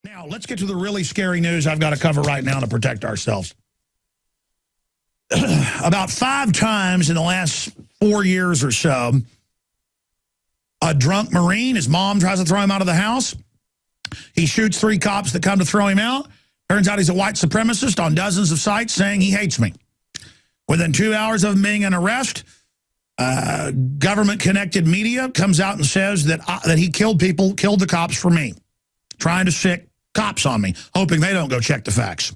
Now, let's get to the really scary news I've got to cover right now to protect ourselves. About 5 times in the last 4 years or so, a drunk Marine, his mom tries to throw him out of the house. He shoots 3 cops that come to throw him out. Turns out he's a white supremacist on dozens of sites saying he hates me. Within 2 hours of him being an arrest, government-connected media comes out and says that he killed the cops for me, trying to sick cops on me, hoping they don't go check the facts.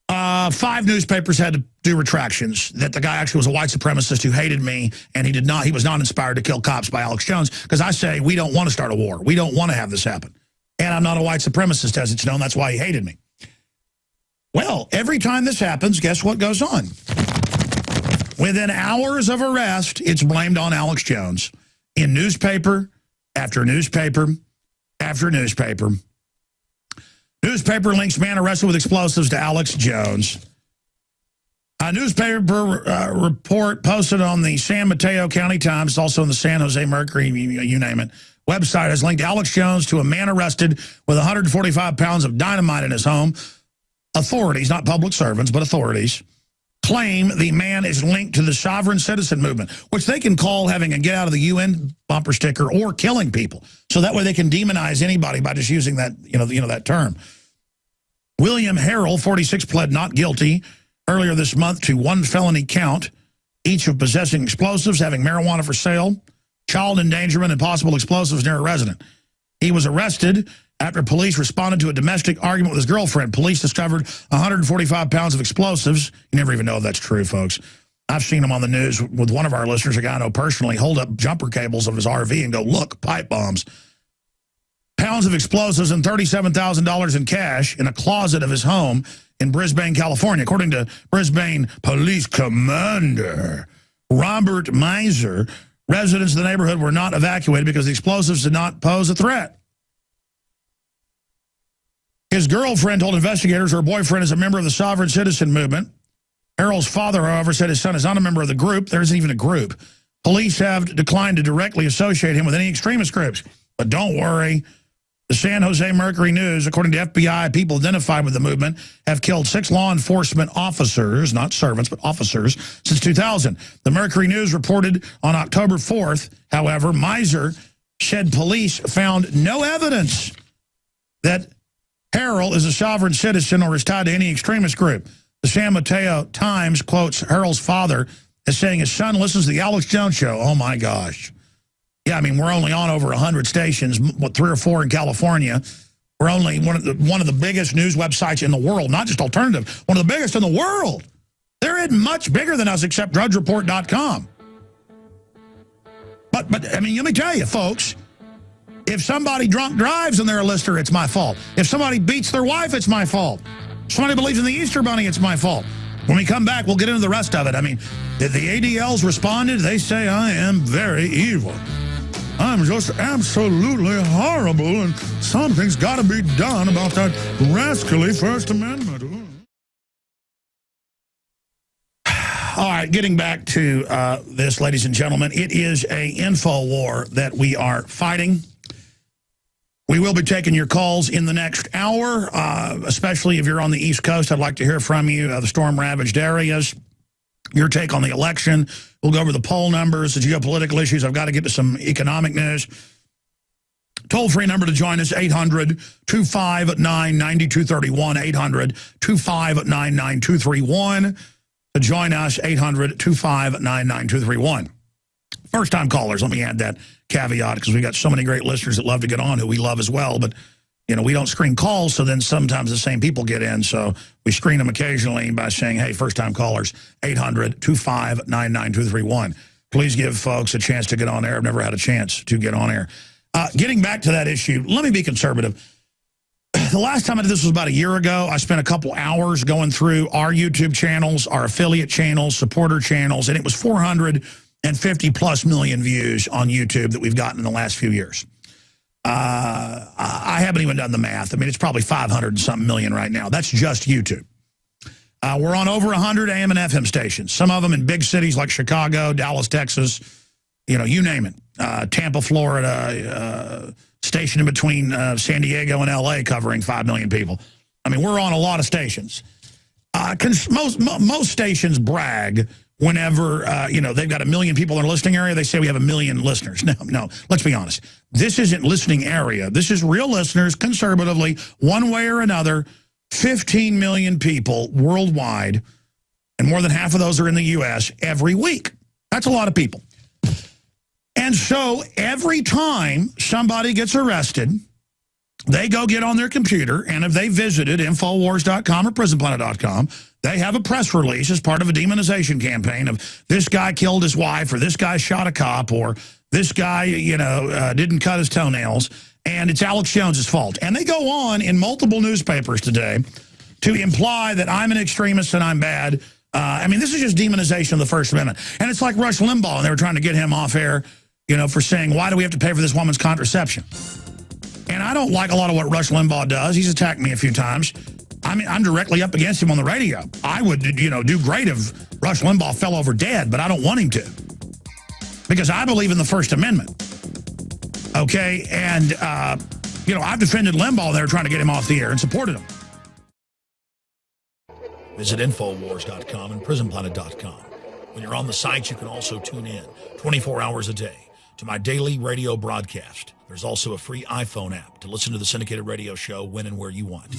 5 newspapers had to do retractions that the guy actually was a white supremacist who hated me, and he was not inspired to kill cops by Alex Jones, because I say we don't want to start a war. We don't want to have this happen. And I'm not a white supremacist, as it's known. That's why he hated me. Well, every time this happens, guess what goes on? Within hours of arrest, it's blamed on Alex Jones in newspaper after newspaper after newspaper. Newspaper links man arrested with explosives to Alex Jones. A newspaper report posted on the San Mateo County Times, also in the San Jose Mercury, you name it, website has linked Alex Jones to a man arrested with 145 pounds of dynamite in his home. Authorities, not public servants, but authorities, claim the man is linked to the sovereign citizen movement, which they can call having a get out of the UN bumper sticker or killing people. So that way they can demonize anybody by just using that, that term. William Harrell, 46, pled not guilty earlier this month to 1 felony count, each of possessing explosives, having marijuana for sale, child endangerment, and possible explosives near a resident. He was arrested after police responded to a domestic argument with his girlfriend. Police discovered 145 pounds of explosives. You never even know if that's true, folks. I've seen him on the news with one of our listeners, a guy I know personally, hold up jumper cables of his RV and go, look, pipe bombs. Pounds of explosives and $37,000 in cash in a closet of his home in Brisbane, California. According to Brisbane Police Commander Robert Meisner, residents of the neighborhood were not evacuated because the explosives did not pose a threat. His girlfriend told investigators her boyfriend is a member of the sovereign citizen movement. Harrell's father, however, said his son is not a member of the group. There isn't even a group. Police have declined to directly associate him with any extremist groups. But don't worry. The San Jose Mercury News, according to FBI, people identified with the movement have killed 6 law enforcement officers, not servants, but officers, since 2000. The Mercury News reported on October 4th, however, Meisner said police found no evidence that Harrell is a sovereign citizen or is tied to any extremist group. The San Mateo Times quotes Harrell's father as saying his son listens to the Alex Jones show. Oh, my gosh. Yeah, I mean, we're only on over 100 stations, 3 or 4 in California. We're only one of the biggest news websites in the world, not just alternative, one of the biggest in the world. They're much bigger than us except drudgereport.com. But I mean, let me tell you, folks, if somebody drunk drives and they're a listener, it's my fault. If somebody beats their wife, it's my fault. If somebody believes in the Easter Bunny, it's my fault. When we come back, we'll get into the rest of it. I mean, the ADLs responded. They say I am very evil. I'm just absolutely horrible, and something's got to be done about that rascally First Amendment. All right, getting back to this, ladies and gentlemen, it is an info war that we are fighting. We will be taking your calls in the next hour, especially if you're on the East Coast. I'd like to hear from you, the storm-ravaged areas, your take on the election. We'll go over the poll numbers, the geopolitical issues. I've got to get to some economic news. Toll-free number to join us, 800-259-9231, 800-259-9231. To join us, 800-259-9231. First-time callers, let me add that caveat, because we got so many great listeners that love to get on, who we love as well. But, we don't screen calls, so then sometimes the same people get in. So we screen them occasionally by saying, hey, first-time callers, 800-259-9231. Please give folks a chance to get on air. I've never had a chance to get on air. Getting back to that issue, let me be conservative. The last time I did this was about a year ago. I spent a couple hours going through our YouTube channels, our affiliate channels, supporter channels, and it was 450+ million views on YouTube that we've gotten in the last few years. I haven't even done the math. I mean, it's probably 500 and something million right now. That's just YouTube. We're on over 100 AM and FM stations, some of them in big cities like Chicago, Dallas, Texas, you name it. Tampa, Florida, station in between San Diego and L.A. covering 5 million people. I mean, we're on a lot of stations. Most stations brag whenever, you know, they've got 1 million people in their listening area. They say we have 1 million listeners. No, let's be honest. This isn't listening area. This is real listeners, conservatively, one way or another. 15 million people worldwide, and more than half of those are in the U.S. every week. That's a lot of people. And so every time somebody gets arrested, they go get on their computer, and if they visited Infowars.com or PrisonPlanet.com, they have a press release as part of a demonization campaign of this guy killed his wife, or this guy shot a cop, or this guy, you know, didn't cut his toenails, and it's Alex Jones's fault. And they go on in multiple newspapers today to imply that I'm an extremist and I'm bad. I mean, this is just demonization of the First Amendment. And it's like Rush Limbaugh, and they were trying to get him off air, you know, for saying, why do we have to pay for this woman's contraception? And I don't like a lot of what Rush Limbaugh does. He's attacked me a few times. I mean, I'm directly up against him on the radio. I would, you know, do great if Rush Limbaugh fell over dead, but I don't want him to. Because I believe in the First Amendment. Okay? And, you know, I've defended Limbaugh. They were trying to get him off the air and supported him. Visit Infowars.com and PrisonPlanet.com. When you're on the site, you can also tune in 24 hours a day to my daily radio broadcast. There's also a free iPhone app to listen to the syndicated radio show when and where you want.